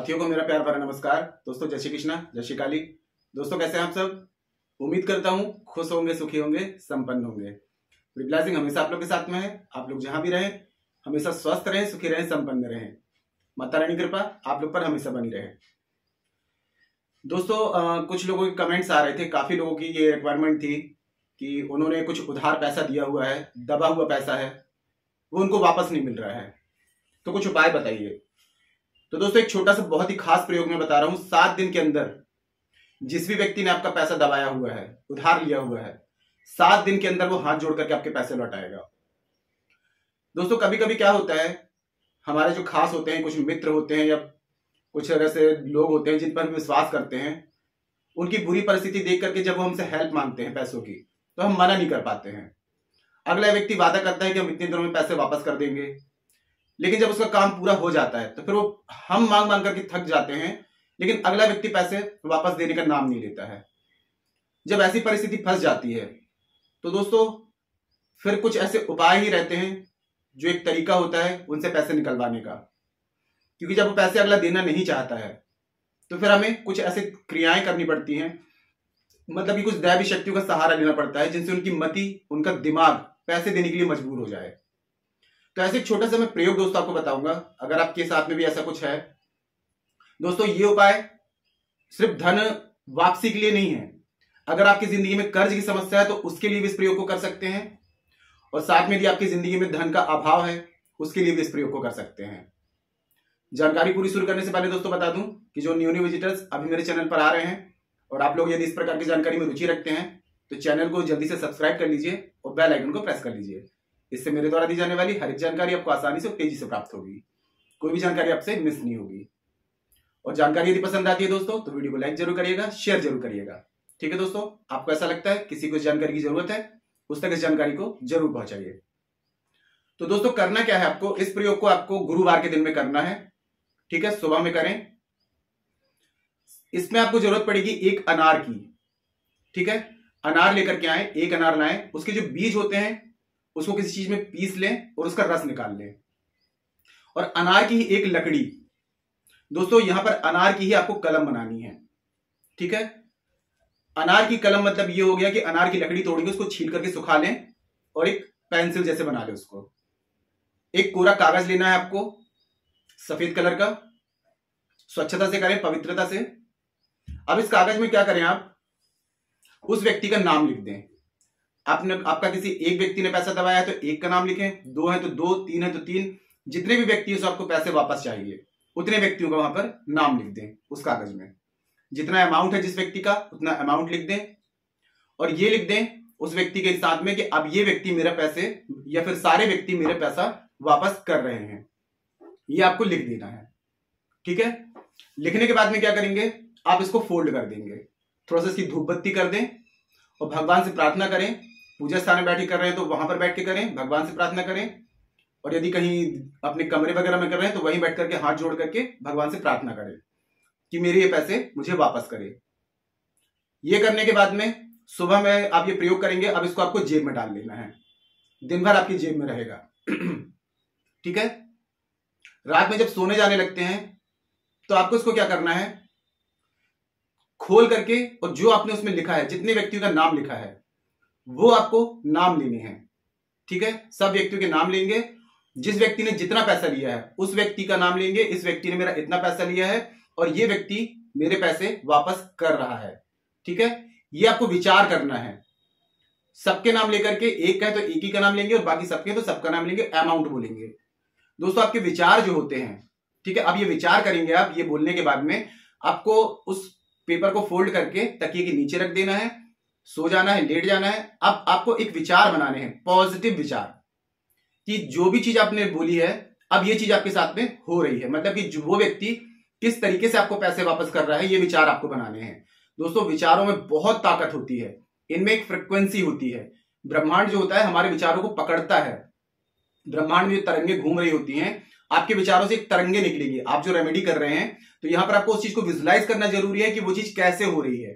साथियों को मेरा प्यार भरा नमस्कार। दोस्तों जय श्री कृष्णा, जय श्री काली। दोस्तों कैसे हैं आप सब? उम्मीद करता हूं खुश होंगे, सुखी होंगे, संपन्न होंगे। ब्लेसिंग हमेशा आप लोग के साथ में है। आप लोग जहां भी रहें हमेशा स्वस्थ रहें, सुखी रहें, संपन्न रहें। माता रानी कृपा आप लोग पर हमेशा बनी रहे। दोस्तों कुछ लोगों के कमेंट्स आ रहे थे, काफी लोगों की ये रिक्वायरमेंट थी कि उन्होंने कुछ उधार पैसा दिया हुआ है, दबा हुआ पैसा है, वो उनको वापस नहीं मिल रहा है, तो कुछ उपाय बताइए। तो दोस्तों एक छोटा सा बहुत ही खास प्रयोग में बता रहा हूं। 7 दिन के अंदर जिस भी व्यक्ति ने आपका पैसा दबाया हुआ है, उधार लिया हुआ है, 7 दिन के अंदर वो हाथ जोड़ करके आपके पैसे लौटाएगा। दोस्तों कभी कभी क्या होता है, हमारे जो खास होते हैं, कुछ मित्र होते हैं या कुछ ऐसे लोग होते हैं जिन पर हम विश्वास करते हैं, उनकी बुरी परिस्थिति देख करके जब वो हमसे हेल्प मांगते हैं पैसों की, तो हम मना नहीं कर पाते हैं। अगला व्यक्ति वादा करता है कि हम इतने दिनों में पैसे वापस कर देंगे, लेकिन जब उसका काम पूरा हो जाता है तो फिर वो हम मांग मांग करके थक जाते हैं, लेकिन अगला व्यक्ति पैसे वापस देने का नाम नहीं लेता है। जब ऐसी परिस्थिति फंस जाती है तो दोस्तों फिर कुछ ऐसे उपाय ही रहते हैं जो एक तरीका होता है उनसे पैसे निकलवाने का, क्योंकि जब वो पैसे अगला देना नहीं चाहता है तो फिर हमें कुछ ऐसे क्रियाएं करनी पड़ती हैं, मतलब कि कुछ दैवी शक्तियों का सहारा लेना पड़ता है जिनसे उनकी मति, उनका दिमाग पैसे देने के लिए मजबूर हो जाए। तो ऐसे एक छोटा सा मैं प्रयोग दोस्तों आपको बताऊंगा, अगर आपके साथ में भी ऐसा कुछ है। दोस्तों ये उपाय सिर्फ धन वापसी के लिए नहीं है, अगर आपकी जिंदगी में कर्ज की समस्या है तो उसके लिए भी इस प्रयोग को कर सकते हैं, और साथ में यदि आपकी जिंदगी में धन का अभाव है उसके लिए भी इस प्रयोग को कर सकते हैं। जानकारी पूरी शुरू करने से पहले दोस्तों बता दूं कि जो न्यू विजिटर्स अभी मेरे चैनल पर आ रहे हैं और आप लोग यदि इस प्रकार की जानकारी में रुचि रखते हैं तो चैनल को जल्दी से सब्सक्राइब कर लीजिए और बेल आइकन को प्रेस कर लीजिए। इससे मेरे द्वारा दी जाने वाली हर एक जानकारी आपको आसानी से और तेजी से प्राप्त होगी, कोई भी जानकारी आपसे मिस नहीं होगी। और जानकारी यदि पसंद आती है दोस्तों तो वीडियो को लाइक जरूर करिएगा, शेयर जरूर करिएगा। ठीक है दोस्तों, आपको ऐसा लगता है किसी को जानकारी की जरूरत है, उस तक इस जानकारी को जरूर पहुंचाइए। तो दोस्तों करना क्या है आपको, इस प्रयोग को आपको गुरुवार के दिन में करना है। ठीक है, सुबह में करें। इसमें आपको जरूरत पड़ेगी एक अनार की। ठीक है, अनार लेकर के आए, एक अनार लाएं, उसके जो बीज होते हैं उसको किसी चीज में पीस लें और उसका रस निकाल लें, और अनार की ही एक लकड़ी, दोस्तों यहां पर अनार की ही आपको कलम बनानी है। ठीक है, अनार की कलम मतलब ये हो गया कि अनार की लकड़ी तोड़ेंगे, उसको छील करके सुखा लें और एक पेंसिल जैसे बना लें उसको। एक कोरा कागज लेना है आपको, सफेद कलर का, स्वच्छता से करें, पवित्रता से। अब इस कागज में क्या करें, आप उस व्यक्ति का नाम लिख दें। आपका किसी एक व्यक्ति ने पैसा दबाया है तो एक का नाम लिखें, 2 है तो 2, 3 है तो 3, जितने भी व्यक्ति हैं आपको पैसे वापस चाहिए उतने व्यक्तियों का वहां पर नाम लिख दें उस कागज में। जितना अमाउंट है जिस व्यक्ति का उतना अमाउंट लिख दें, और ये लिख दें उस व्यक्ति के साथ में कि अब ये व्यक्ति मेरा पैसे या फिर सारे व्यक्ति मेरे पैसा वापस कर रहे हैं, ये आपको लिख देना है। ठीक है, लिखने के बाद में क्या करेंगे, आप इसको फोल्ड कर देंगे, थोड़ा सा इसकी धूप बत्ती कर दें और भगवान से प्रार्थना करें। पूजा स्थान में बैठ के कर रहे हैं तो वहां पर बैठ के करें, भगवान से प्रार्थना करें, और यदि कहीं अपने कमरे वगैरह में कर रहे हैं तो वहीं बैठ करके हाथ जोड़ करके भगवान से प्रार्थना करें कि मेरे ये पैसे मुझे वापस करें। ये करने के बाद में सुबह में आप ये प्रयोग करेंगे। अब इसको आपको जेब में डाल लेना है, दिन भर आपकी जेब में रहेगा। ठीक है, रात में जब सोने जाने लगते हैं तो आपको इसको क्या करना है, खोल करके, और जो आपने उसमें लिखा है, जितने व्यक्तियों का नाम लिखा है वो आपको नाम लेने हैं। ठीक है, सब व्यक्तियों के नाम लेंगे, जिस व्यक्ति ने जितना पैसा लिया है उस व्यक्ति का नाम लेंगे, इस व्यक्ति ने मेरा इतना पैसा लिया है और ये व्यक्ति मेरे पैसे वापस कर रहा है। ठीक है, ये आपको विचार करना है। सबके नाम लेकर के, एक है तो एक ही का नाम लेंगे और बाकी सबके तो सबका नाम लेंगे, अमाउंट बोलेंगे। दोस्तों आपके विचार जो होते हैं, ठीक है, अब ये विचार करेंगे आप, ये बोलने के बाद में आपको उस पेपर को फोल्ड करके तकिए के नीचे रख देना है, सो जाना है, लेट जाना है। अब आपको एक विचार बनाने हैं, पॉजिटिव विचार, कि जो भी चीज आपने बोली है अब ये चीज आपके साथ में हो रही है, मतलब कि वो व्यक्ति किस तरीके से आपको पैसे वापस कर रहा है, ये विचार आपको बनाने हैं। दोस्तों विचारों में बहुत ताकत होती है, इनमें एक फ्रिक्वेंसी होती है। ब्रह्मांड जो होता है हमारे विचारों को पकड़ता है। ब्रह्मांड में जो तरंगे घूम रही होती हैं, आपके विचारों से एक तरंगे निकलेगी। आप जो रेमेडी कर रहे हैं तो यहां पर आपको उस चीज को विजुलाइज करना जरूरी है कि वो चीज कैसे हो रही है।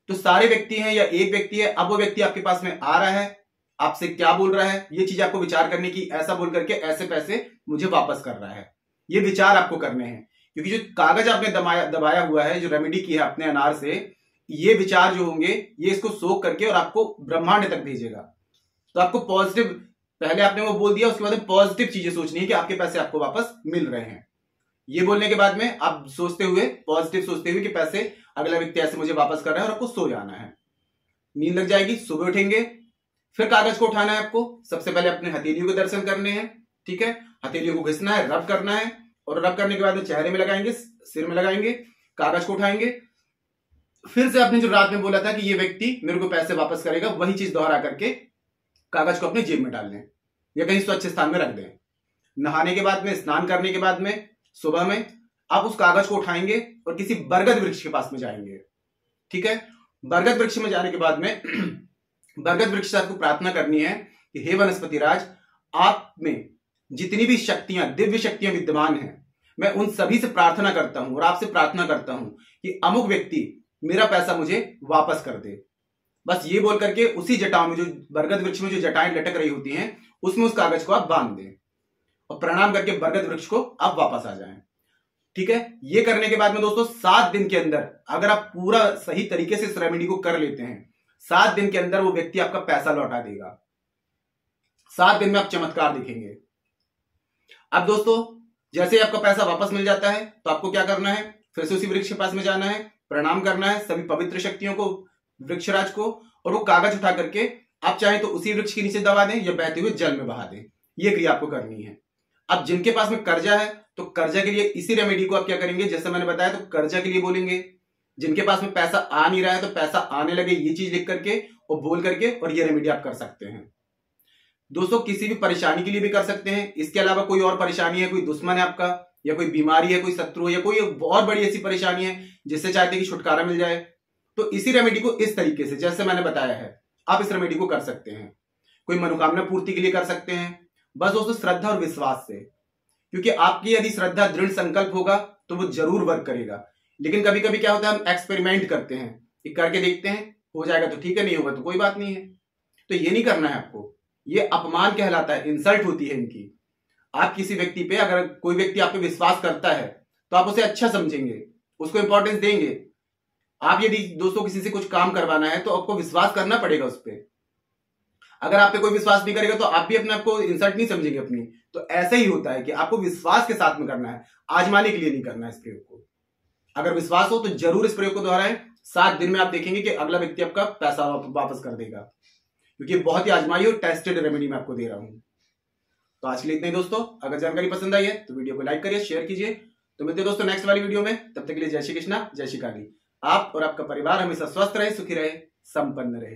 तो सारे व्यक्ति हैं या एक व्यक्ति है, अब वो व्यक्ति आपके पास में आ रहा है, आपसे क्या बोल रहा है, ये चीज आपको विचार करने की, ऐसा बोल करके ऐसे पैसे मुझे वापस कर रहा है, ये विचार आपको करने हैं। क्योंकि जो कागज आपने दबाया हुआ है, जो रेमेडी की है अपने अनार से, ये विचार जो होंगे ये इसको सोख करके और आपको ब्रह्मांड तक भेजेगा। तो आपको पॉजिटिव, पहले आपने वो बोल दिया, उसके बाद पॉजिटिव चीजें सोचनी है कि आपके पैसे आपको वापस मिल रहे हैं। ये बोलने के बाद में आप सोचते हुए, पॉजिटिव सोचते हुए कि पैसे अगला व्यक्ति ऐसे मुझे वापस कर रहा है, और आपको सो जाना है। नींद लग जाएगी, सुबह उठेंगे, फिर कागज को उठाना है आपको। सबसे पहले अपने हथेलियों के दर्शन करने हैं, ठीक है। हथेलियों को घिसना है, रब करना है, और रब करने के बाद में चेहरे में लगाएंगे, सिर में लगाएंगे, कागज को उठाएंगे। फिर से आपने जो रात में बोला था कि ये व्यक्ति मेरे को पैसे वापस करेगा, वही चीज दोहरा करके कागज को अपनी जेब में डाल लें या कहीं स्वच्छ स्थान में रख दें। नहाने के बाद में, स्नान करने के बाद में, सुबह में आप उस कागज को उठाएंगे और किसी बरगद वृक्ष के पास में जाएंगे, ठीक है। बरगद वृक्ष में जाने के बाद में बरगद वृक्ष से आपको प्रार्थना करनी है कि हे वनस्पति राज, आप में जितनी भी शक्तियां, दिव्य शक्तियां विद्यमान हैं, मैं उन सभी से प्रार्थना करता हूं और आपसे प्रार्थना करता हूं कि अमुक व्यक्ति मेरा पैसा मुझे वापस कर दे। बस ये बोल करके उसी जटाओं में, जो बरगद वृक्ष में जो जटाएं लटक रही होती हैं, उसमें उस कागज को आप बांध दें और प्रणाम करके बरगद वृक्ष को आप वापस आ जाएं, ठीक है। ये करने के बाद में दोस्तों 7 दिन के अंदर, अगर आप पूरा सही तरीके से इस रेमेडी को कर लेते हैं, 7 दिन के अंदर वो व्यक्ति आपका पैसा लौटा देगा। 7 दिन में आप चमत्कार देखेंगे। अब दोस्तों जैसे आपका पैसा वापस मिल जाता है तो आपको क्या करना है, फिर से उसी वृक्ष के पास में जाना है, प्रणाम करना है सभी पवित्र शक्तियों को, वृक्षराज को, और वो कागज उठा करके आप चाहें तो उसी वृक्ष के नीचे दबा दें या बहते हुए जल में बहा दें। ये क्रिया आपको करनी है। अब जिनके पास में कर्जा है तो कर्जा के लिए इसी रेमेडी को आप क्या करेंगे, जैसे मैंने बताया, तो कर्जा के लिए बोलेंगे। जिनके पास में पैसा आ नहीं रहा है तो पैसा आने लगे, ये चीज लिख करके और बोल करके, और ये रेमेडी आप कर सकते हैं। दोस्तों किसी भी परेशानी के लिए भी कर सकते हैं। इसके अलावा कोई और परेशानी है, कोई दुश्मन है आपका, या कोई बीमारी है, कोई शत्रु है, या कोई बहुत बड़ी ऐसी परेशानी है जिससे चाहते हैं कि छुटकारा मिल जाए, तो इसी रेमेडी को इस तरीके से जैसे मैंने बताया है आप इस रेमेडी को कर सकते हैं। कोई मनोकामना पूर्ति के लिए कर सकते हैं, बस दोस्तों श्रद्धा और विश्वास से, क्योंकि आपकी यदि श्रद्धा, दृढ़ संकल्प होगा तो वो जरूर वर्क करेगा। लेकिन कभी कभी क्या होता है, हम एक्सपेरिमेंट करते हैं कि करके देखते हैं, हो जाएगा तो ठीक है, नहीं होगा तो कोई बात नहीं है। तो ये नहीं करना है आपको, ये अपमान कहलाता है, इंसल्ट होती है इनकी। आप किसी व्यक्ति पे, अगर कोई व्यक्ति आप पे विश्वास करता है तो आप उसे अच्छा समझेंगे, उसको इंपॉर्टेंस देंगे। आप यदि दोस्तों किसी से कुछ काम करवाना है तो आपको विश्वास करना पड़ेगा उस पर। अगर आप पे कोई विश्वास नहीं करेगा तो आप भी अपने आपको इंसल्ट नहीं समझेंगे अपनी। तो ऐसा ही होता है कि आपको विश्वास के साथ में करना है, आजमाने के लिए नहीं करना है इस प्रयोग को। अगर विश्वास हो तो जरूर इस प्रयोग को दोहराएं। 7 दिन में आप देखेंगे कि अगला व्यक्ति आपका पैसा वापस कर देगा, क्योंकि बहुत ही आजमाई और टेस्टेड रेमेडी मैं आपको दे रहा हूं। तो आज के लिए इतना ही दोस्तों। अगर जानकारी पसंद आई है तो वीडियो को लाइक करिए, शेयर कीजिए। तो मिलते हैं दोस्तों नेक्स्ट वाली वीडियो में। तब तक के लिए जय श्री कृष्णा, जय श्री काली। आप और आपका परिवार हमेशा स्वस्थ रहे, सुखी रहे, संपन्न रहे।